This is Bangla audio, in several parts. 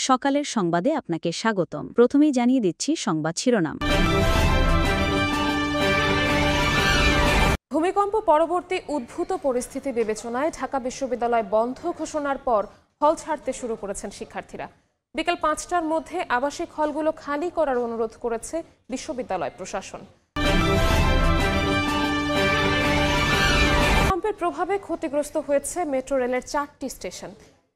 সকালের সংবাদে আপনাকে স্বাগতম। প্রথমেই জানিয়ে দিচ্ছি সংবাদ শিরোনাম। ভূমিকম্প পরবর্তী উদ্ভূত পরিস্থিতি বিবেচনায় ঢাকা বিশ্ববিদ্যালয় বন্ধ ঘোষণার পর হল ছাড়তে শুরু করেছেন শিক্ষার্থীরা। বিকেল ৫টার মধ্যে আবাসিক হলগুলো খালি করার অনুরোধ করেছে বিশ্ববিদ্যালয় প্রশাসন। ভূমিকম্পের প্রভাবে ক্ষতিগ্রস্ত হয়েছে মেট্রো রেলের ৪টি স্টেশন।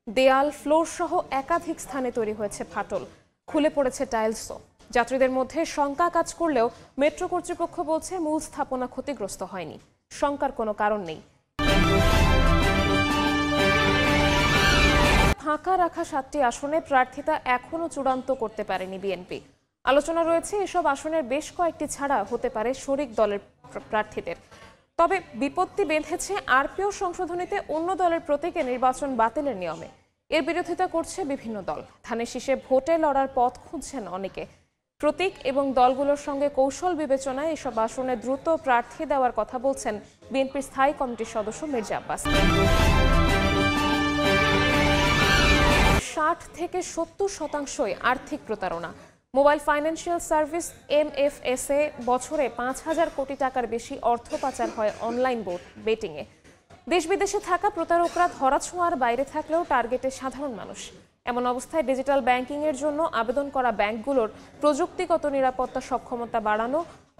দেয়াল, ফ্লোর সহ একাধিক স্থানে তৈরি হয়েছে ফাটল, খুলে পড়েছে টাইলসও। যাত্রীদের মধ্যে শঙ্কা কাজ করলেও মেট্রো কর্তৃপক্ষ বলছে মূল স্থাপনা ক্ষতিগ্রস্ত হয়নি, শঙ্কার কোনো কারণ নেই। ফাঁকা রাখা ৭টি আসনে প্রার্থিতা এখনও চূড়ান্ত করতে পারেনি বিএনপি। আলোচনা রয়েছে এসব আসনের বেশ কয়েকটি ছাড়া হতে পারে শরিক দলের প্রার্থীদের। তবে বিপত্তি বেঁধেছে আরপিও সংশোধনীতে অন্য দলের প্রতীকে নির্বাচন বাতিলের নিয়মে। এর বিরোধিতা করছে বিভিন্ন দল। ধানের শীষে ভোটে লড়ার পথ খুঁজছেন অনেকে। প্রতীক এবং দলগুলোর সঙ্গে কৌশল বিবেচনায় এসব আসনে দ্রুত প্রার্থী দেওয়ার কথা বলছেন বিএনপির স্থায়ী কমিটির সদস্য মির্জা আব্বাস। ৬০ থেকে ৭০% আর্থিক প্রতারণা। মোবাইল ফাইন্যান্সিয়াল সার্ভিস MFSA বছরে ৫,০০০ কোটি টাকার বেশি অর্থ পাচার হয় অনলাইন বেটিংয়ে। দেশ বিদেশে থাকা প্রতারকরা ধরাছোঁয়ার বাইরে থাকলেও টার্গেটে সাধারণ মানুষ। এমন অবস্থায় ডিজিটাল ব্যাংকিংয়ের জন্য আবেদন করা ব্যাংকগুলোর প্রযুক্তিগত নিরাপত্তা সক্ষমতা বাড়ানো,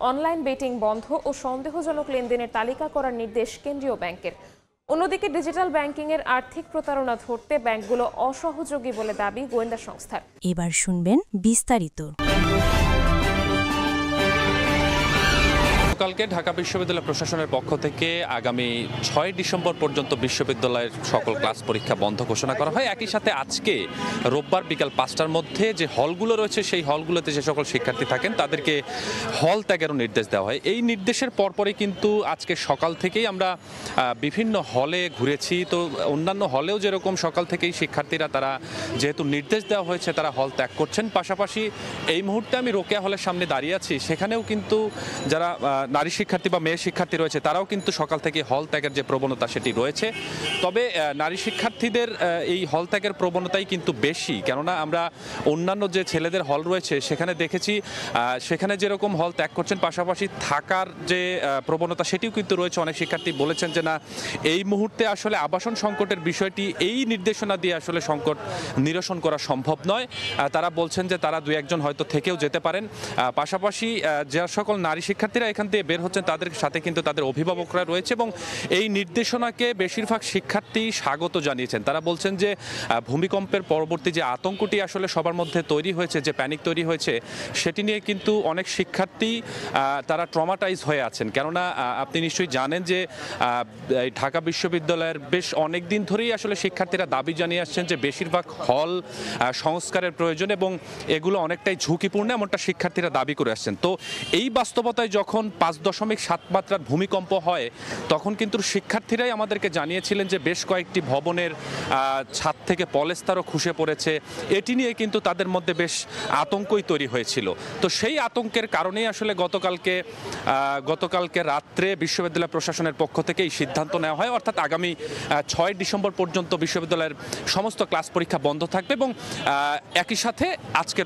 অনলাইন বেটিং বন্ধ ও সন্দেহজনক লেনদেনের তালিকা করার নির্দেশ কেন্দ্রীয় ব্যাংকের। অন্যদিকে ডিজিটাল ব্যাংকিংয়ের আর্থিক প্রতারণা ধরতে ব্যাংকগুলো অসহযোগী বলে দাবি গোয়েন্দা সংস্থার। এবার শুনবেন বিস্তারিত। গতকালকে ঢাকা বিশ্ববিদ্যালয় প্রশাসনের পক্ষ থেকে আগামী ৬ ডিসেম্বর পর্যন্ত বিশ্ববিদ্যালয়ের সকল ক্লাস পরীক্ষা বন্ধ ঘোষণা করা হয়। একই সাথে আজকে রোববার বিকাল ৫টার মধ্যে যে হলগুলো রয়েছে সেই হলগুলোতে যে সকল শিক্ষার্থী থাকেন তাদেরকে হল ত্যাগেরও নির্দেশ দেওয়া হয়। এই নির্দেশের পরপরই কিন্তু আজকে সকাল থেকেই আমরা বিভিন্ন হলে ঘুরেছি। তো অন্যান্য হলেও যেরকম সকাল থেকেই শিক্ষার্থীরা তারা যেহেতু নির্দেশ দেওয়া হয়েছে তারা হল ত্যাগ করছেন। পাশাপাশি এই মুহূর্তে আমি রোকেয়া হলের সামনে দাঁড়িয়ে আছি, সেখানেও কিন্তু যারা নারী শিক্ষার্থী বা মেয়ে শিক্ষার্থী রয়েছে তারাও কিন্তু সকাল থেকে হল ত্যাগের যে প্রবণতা সেটি রয়েছে। তবে নারী শিক্ষার্থীদের এই হল ত্যাগের প্রবণতাই কিন্তু বেশি, কেননা আমরা অন্যান্য যে ছেলেদের হল রয়েছে সেখানে দেখেছি সেখানে যেরকম হল ত্যাগ করছেন পাশাপাশি থাকার যে প্রবণতা সেটিও কিন্তু রয়েছে। অনেক শিক্ষার্থী বলেছেন যে না, এই মুহূর্তে আসলে আবাসন সংকটের বিষয়টি এই নির্দেশনা দিয়ে আসলে সংকট নিরসন করা সম্ভব নয়। তারা বলছেন যে তারা ২-১ জন হয়তো থেকেও যেতে পারেন। পাশাপাশি যে সকল নারী শিক্ষার্থীরা এখান থেকে বের হচ্ছেন তাদের সাথে কিন্তু তাদের অভিভাবকরা রয়েছে এবং এই নির্দেশনাকে বেশিরভাগ শিক্ষার্থী স্বাগত জানিয়েছেন। তারা বলছেন যে ভূমিকম্পের পরবর্তী যে আতঙ্কটি আসলে সবার মধ্যে তৈরি হয়েছে, যে প্যানিক তৈরি হয়েছে, সেটি নিয়ে কিন্তু অনেক শিক্ষার্থী তারা ট্রমাটাইজ হয়ে আছেন। কেননা আপনি নিশ্চয়ই জানেন যে ঢাকা বিশ্ববিদ্যালয়ের বেশ অনেক দিন ধরেই আসলে শিক্ষার্থীরা দাবি জানিয়ে আসছেন যে বেশিরভাগ হল সংস্কারের প্রয়োজন এবং এগুলো অনেকটাই ঝুঁকিপূর্ণ, এমনটা শিক্ষার্থীরা দাবি করে আসছেন। তো এই বাস্তবতায় যখন ৫.৭ মাত্রার ভূমিকম্প হয় তখন কিন্তু শিক্ষার্থীরাই আমাদেরকে জানিয়েছিলেন যে বেশ কয়েকটি ভবনের ছাদ থেকে পলেস্তারও খসে পড়েছে। এটি নিয়ে কিন্তু তাদের মধ্যে বেশ আতঙ্কই তৈরি হয়েছিল। তো সেই আতঙ্কের কারণেই আসলে গতকালকে রাত্রে বিশ্ববিদ্যালয় প্রশাসনের পক্ষ থেকে এই সিদ্ধান্ত নেওয়া হয়, অর্থাৎ আগামী ৬ ডিসেম্বর পর্যন্ত বিশ্ববিদ্যালয়ের সমস্ত ক্লাস পরীক্ষা বন্ধ থাকবে এবং একই সাথে আজকে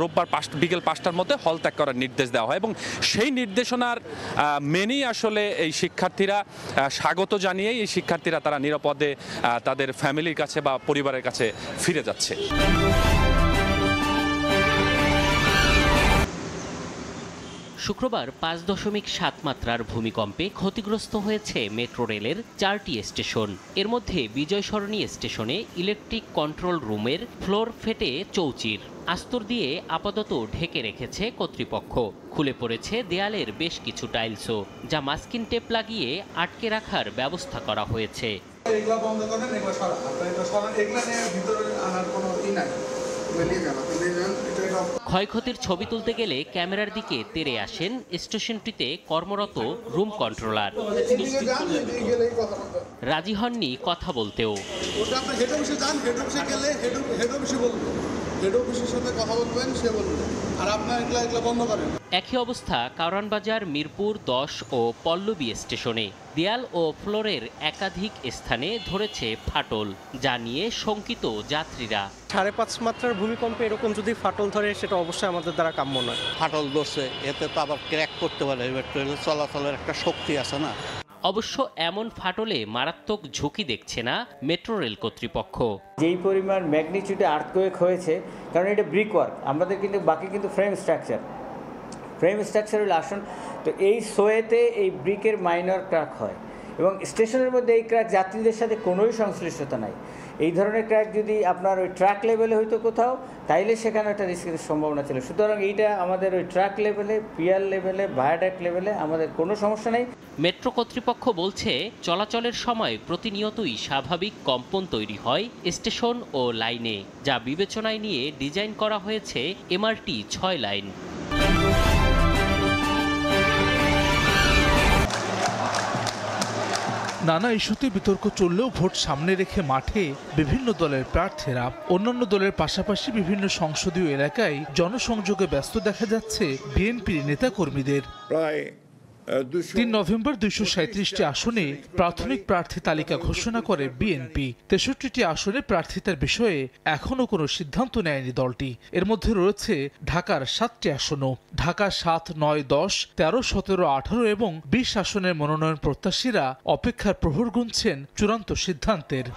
রোববার বিকেল ৫টার মধ্যে হল ত্যাগ করার নির্দেশ দেওয়া হয় এবং সেই নির্দেশনার মেনেই আসলে এই শিক্ষার্থীরা স্বাগত জানিয়েই এই শিক্ষার্থীরা তারা নিরাপদে তাদের ফ্যামিলির কাছে বা পরিবারের কাছে ফিরে যাচ্ছে। শুক্রবার ৫.৭ মাত্রার ভূমিকম্পে ক্ষতিগ্রস্ত হয়েছে মেট্রো রেলের ৪টি স্টেশন। এর মধ্যে বিজয় সরণী স্টেশনে ইলেকট্রিক কন্ট্রোল রুমের ফ্লোর ফেটে চৌচির। আস্তর দিয়ে আপাতত ঢেকে রেখেছে কর্তৃপক্ষ। খুলে পড়েছে দেয়ালের বেশ কিছু টাইলসও, যা মাস্কিং টেপ লাগিয়ে আটকে রাখার ব্যবস্থা করা হয়েছে। ক্ষয়ক্ষতির ছবি তুলতে গেলে ক্যামেরার দিকে তেড়ে আসেন স্টেশনটিতে কর্মরত রুম কন্ট্রোলার। রাজি হননি কথা বলতেও। হেড অফিসের সাথে কথা বলবেন, সে বলবে, আর আপনার এগুলা বন্ধ করেন। একই অবস্থা কারওয়ানবাজার, মিরপুর 10 ও পল্লবী স্টেশনে। দেয়াল ও ফ্লোরের একাধিক স্থানে ধরেছে ফাটল, যা নিয়ে শঙ্কিত যাত্রীরা। 5.5 মাত্রার ভূমিকম্পে এরকম যদি ফাটল ধরে সেটা অবশ্যই আমাদের দ্বারা কাম্য নয়। ফাটল ধরছে, এতে তো আবার ক্র্যাক করতে পারে, ট্রেনের চলাচলের একটা শক্তি আছে না। অবশ্য এমন ফাটলে মারাত্মক ঝুঁকি দেখছে না মেট্রো রেল কর্তৃপক্ষ। যেই পরিমাণ ম্যাগনিটিউডে আর্থকোয়েক হয়েছে, কারণ এটা ব্রিক ওয়ার্ক, আমাদের কিন্তু বাকি কিন্তু ফ্রেম স্ট্রাকচার হলে আসুন, তো এই সোয়েতে এই ব্রিকের মাইনর ক্র্যাক হয় এবং স্টেশনের মধ্যে এই ক্র্যাক যাত্রীদের সাথে কোনোই সংশ্লিষ্টতা নাই। এই ধরনের ক্র্যাক যদি আপনার ওই ট্র্যাক লেভেলে হইতো কোথাও, তাইলে সেখানে একটা রিস্কের সম্ভাবনা ছিল। সুতরাং এইটা আমাদের ওই ট্র্যাক লেভেলে, পিয়ার লেভেলে, ভায়াডাক্ট লেভেলে আমাদের কোনো সমস্যা নেই। মেট্রো কর্তৃপক্ষ বলছে, চলাচলের সময় প্রতিনিয়তই স্বাভাবিক কম্পন তৈরি হয় স্টেশন ও লাইনে, যা বিবেচনায় নিয়ে ডিজাইন করা হয়েছে এমআরটি 6 লাইন। নানা ইস্যুতে বিতর্ক চললেও ভোট সামনে রেখে মাঠে বিভিন্ন দলের প্রার্থীরা। অন্যান্য দলের পাশাপাশি বিভিন্ন সংসদীয় এলাকায় জনসংযোগে ব্যস্ত দেখা যাচ্ছে বিএনপির নেতাকর্মীদের। প্রায় 3 নভেম্বর 237টি আসনে প্রাথমিক প্রার্থী তালিকা ঘোষণা করে বিএনপি। 63টি আসনে প্রার্থিতার বিষয়ে এখনও কোনো সিদ্ধান্ত নেয়নি দলটি। এর মধ্যে রয়েছে ঢাকার 7টি আসনও। ঢাকা 7, 9, 10, 13, 17, 18 এবং 20 আসনের মনোনয়ন প্রত্যাশীরা অপেক্ষার প্রহর গুনছেন চূড়ান্ত সিদ্ধান্তের।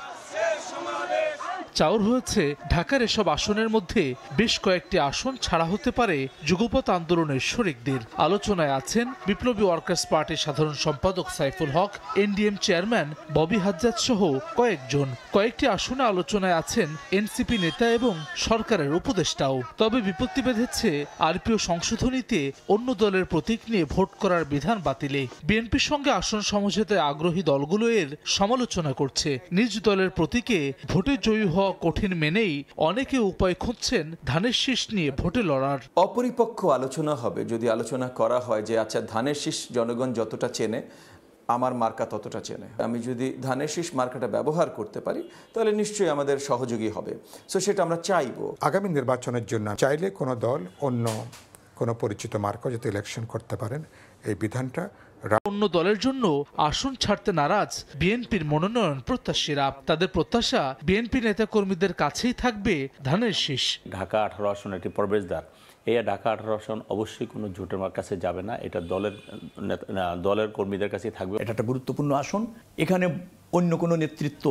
চাউর হয়েছে ঢাকার এসব আসনের মধ্যে বেশ কয়েকটি আসন ছাড়া হতে পারে যুগপৎ আন্দোলনের শরিকদের। আলোচনায় আছেন বিপ্লবী ওয়ার্কার্স পার্টির সাধারণ সম্পাদক সাইফুল হক, এনডিএম চেয়ারম্যান ববি হাজ্জাজ সহ কয়েকজন। কয়েকটি আসনে আলোচনায় আছেন এনসিপি নেতা এবং সরকারের উপদেষ্টাও। তবে বিপত্তি বেঁধেছে আরপিও সংশোধনীতে অন্য দলের প্রতীক নিয়ে ভোট করার বিধান বাতিলে। বিএনপির সঙ্গে আসন সমঝোতায় আগ্রহী দলগুলো এর সমালোচনা করছে। নিজ দলের প্রতীকে ভোটে জয়ী কঠিন মেনেই অনেকে উপায় খুঁজছেন ধানের শীষ নিয়ে ভোটে লড়ার। অপরিপক্ষ আলোচনা হবে যদি আলোচনা করা হয় যে আচ্ছা ধানের শীষ জনগণ যতটা চেনে আমার মার্কা ততটা চেনে, আমি যদি ধানের শীষ মার্কাটা ব্যবহার করতে পারি তাহলে নিশ্চয়ই আমাদের সহযোগী হবে। সো সেটা আমরা চাইবো। আগামী নির্বাচনের জন্য চাইলে কোনো দল অন্য কোনো পরিচিত মার্কা যাতে ইলেকশন করতে পারেন, এই বিধানটা অন্য দলের জন্য আসন ছাড়তে নারাজ বিএনপির মনোনয়ন প্রত্যাশীরা। তাদের প্রত্যাশা বিএনপি নেতাকর্মীদের কাছেই থাকবে ধানের শীষ। ঢাকা 18 আসন একটি প্রবেশদ্বার, এই ঢাকা 18 আসন অবশ্যই কোনো জোটের কাছে যাবে না, এটা দলের কর্মীদের কাছেই থাকবে। এটা একটা গুরুত্বপূর্ণ আসন, এখানে অন্য কোনো নেতৃত্ব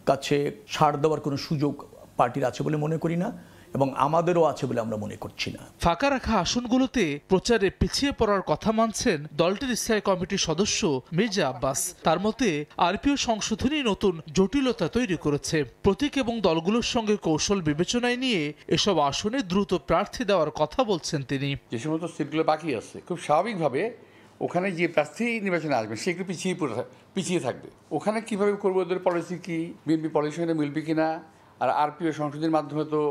কাছে ছাড় দেওয়ার কোনো সুযোগ পার্টির আছে বলে মনে করি না এবং আমাদেরও আছে বলে আমরা মনে করছি না। ফাঁকা রাখা আসনগুলোতে প্রচারে পিছিয়ে পড়ার কথা মানছেন দলটির স্থায়ী কমিটির সদস্য মির্জা আব্বাস। তার মতে আরপিও সংশোধনী নতুন জটিলতা তৈরি করেছে। প্রতীক এবং দলগুলোর সঙ্গে কৌশল বিবেচনায় নিয়ে এসব আসনে দ্রুত প্রার্থী দেওয়ার কথা বলছেন তিনি। যে সমস্ত সিটগুলো বাকি আছে খুব স্বাভাবিকভাবে ওখানে যে প্রার্থী নির্বাচনে আসবে সে একটু পিছিয়ে থাকবে। ওখানে কিভাবে করবো, ওদের পলিসি কি, বিএনপি পলিসির সঙ্গে মিলবে কিনা, আর আরপিও সংশোধনীর মাধ্যমে তো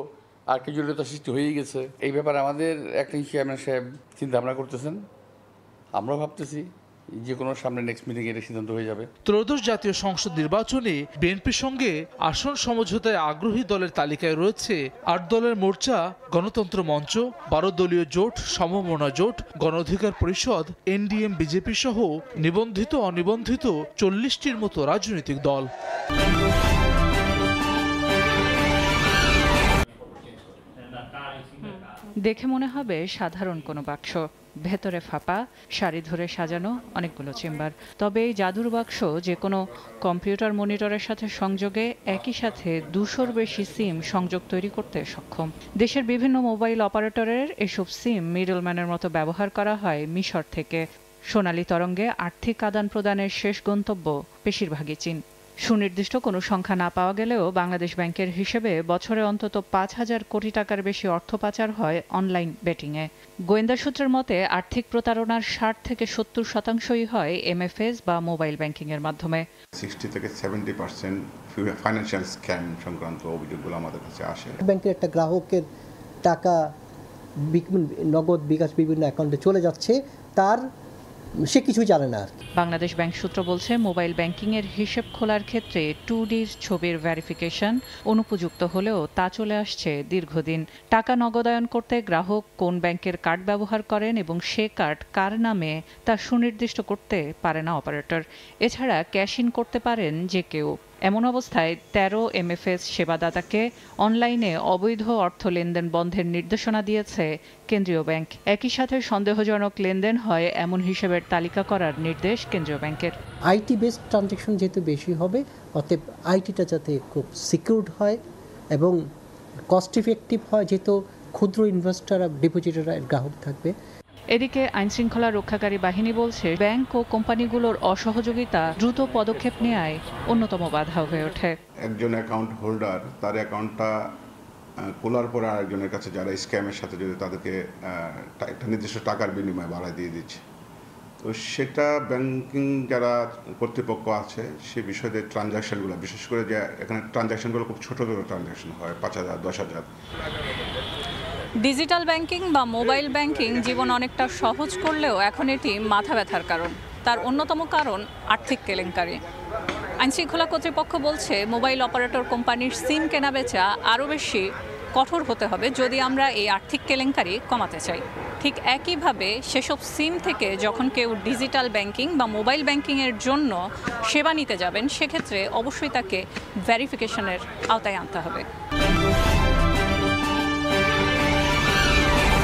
আর কি জটিলতা সৃষ্টি হয়ে গেছে। এই ব্যাপারে আমাদের অ্যাক্টিং চেয়ারম্যান সাহেব চিন্তা ভাবনা করতেছেন, আমরাও ভাবতেছি যে কোনো সামনে নেক্সট মিটিং এর সিদ্ধান্ত হয়ে যাবে। ত্রয়োদশ জাতীয় সংসদ নির্বাচনে বিএনপির সঙ্গে আসন সমঝোতায় আগ্রহী দলের তালিকায় রয়েছে 8 দলের মোর্চা, গণতন্ত্র মঞ্চ, 12 দলীয় জোট, সমমনা জোট, গণ অধিকার পরিষদ, এনডিএম, বিজেপি সহ নিবন্ধিত অনিবন্ধিত 40টির মতো রাজনৈতিক দল। দেখে মনে হবে সাধারণ কোনো বাক্স, ভেতরে ফাঁপা, সারি ধরে সাজানো অনেকগুলো চেম্বার। তবে এই জাদুর বাক্স যে কোনো কম্পিউটার মনিটরের সাথে সংযোগে একই সাথে 200-র বেশি সিম সংযোগ তৈরি করতে সক্ষম। দেশের বিভিন্ন মোবাইল অপারেটরের এসব সিম মিডলম্যানের মতো ব্যবহার করা হয় মিশর থেকে। সোনালী তরঙ্গে আর্থিক আদান প্রদানের শেষ গন্তব্য বেশিরভাগই চীন। সুনির্দিষ্ট কোনো সংখ্যা না পাওয়া গেলেও বাংলাদেশ ব্যাংকের হিসেবে বছরে অন্তত 5,000 কোটি টাকার বেশি অর্থ পাচার হয় অনলাইন বেটিংয়ে। গোয়েন্দা সূত্রের মতে আর্থিক প্রতারণার 60 থেকে 70% হয় এমএফএস বা মোবাইল ব্যাংকিংয়ের মাধ্যমে। 60 থেকে 70% ফাইন্যান্সিয়াল স্ক্যাম সংক্রান্ত অভিযোগগুলো আমাদের কাছে আসে। ব্যাংকের একটা গ্রাহকের টাকা নগদ বিকাশ বিভিন্ন অ্যাকাউন্টে চলে যাচ্ছে, তার সে কিছু জানে না। বাংলাদেশ ব্যাংক সূত্র বলছে, মোবাইল ব্যাংকিংয়ের হিসেব খোলার ক্ষেত্রে 2D ছবির ভেরিফিকেশন অনুপযুক্ত হলেও তা চলে আসছে দীর্ঘদিন। টাকা নগদায়ন করতে গ্রাহক কোন ব্যাংকের কার্ড ব্যবহার করেন এবং সে কার্ড কার নামে তা সুনির্দিষ্ট করতে পারে না অপারেটর। এছাড়া ক্যাশ ইন করতে পারেন যে কেউ। এমন অবস্থায় 13 MFS সেবাদাতাকে অনলাইনে অবৈধ অর্থ লেনদেন বন্ধের নির্দেশনা দিয়েছে কেন্দ্রীয় ব্যাংক। একই সাথে সন্দেহজনক লেনদেন হয় এমন হিসেবের তালিকা করার নির্দেশ কেন্দ্রীয় ব্যাংকের। আইটি বেসড ট্রানজ্যাকশন যেহেতু বেশি হবে, অতএব আইটিটা যাতে খুব সিকিউরড হয় এবং কস্ট ইফেক্টিভ হয়, যেহেতু ক্ষুদ্র ইনভেস্টর আর ডিপোজিটররা গ্রাহক থাকবে। এদিকে আইনশৃঙ্খলা রক্ষাকারী বাহিনী বলছে, ব্যাংক ও কোম্পানিগুলোর অসহযোগিতা দ্রুত পদক্ষেপ নেওয়ায় অন্যতম বাধা হয়ে ওঠে। একজন অ্যাকাউন্ট হোল্ডার তার অ্যাকাউন্টটা খোলার পরে আরেকজনের কাছে যারা স্ক্যামের সাথে যদি তাদেরকে একটা নির্দিষ্ট টাকার বিনিময়ে বাড়ায় দিয়ে দিচ্ছে, তো সেটা ব্যাংকিং যারা কর্তৃপক্ষ আছে সে বিষয়ে ট্রানজ্যাকশনগুলো, বিশেষ করে যে এখানে ট্রানজ্যাকশনগুলো খুব ছোটো ছোটো ট্রানজ্যাকশন হয়, 5,000 10,000। ডিজিটাল ব্যাংকিং বা মোবাইল ব্যাংকিং জীবন অনেকটা সহজ করলেও এখন এটি মাথা ব্যথার কারণ। তার অন্যতম কারণ আর্থিক কেলেঙ্কারি। আইনশৃঙ্খলা কর্তৃপক্ষ বলছে, মোবাইল অপারেটর কোম্পানির সিম কেনাবেচা আরও বেশি কঠোর হতে হবে যদি আমরা এই আর্থিক কেলেঙ্কারি কমাতে চাই। ঠিক একইভাবে সেসব সিম থেকে যখন কেউ ডিজিটাল ব্যাংকিং বা মোবাইল ব্যাংকিংয়ের জন্য সেবা নিতে যাবেন, সেক্ষেত্রে অবশ্যই তাকে ভেরিফিকেশনের আওতায় আনতে হবে।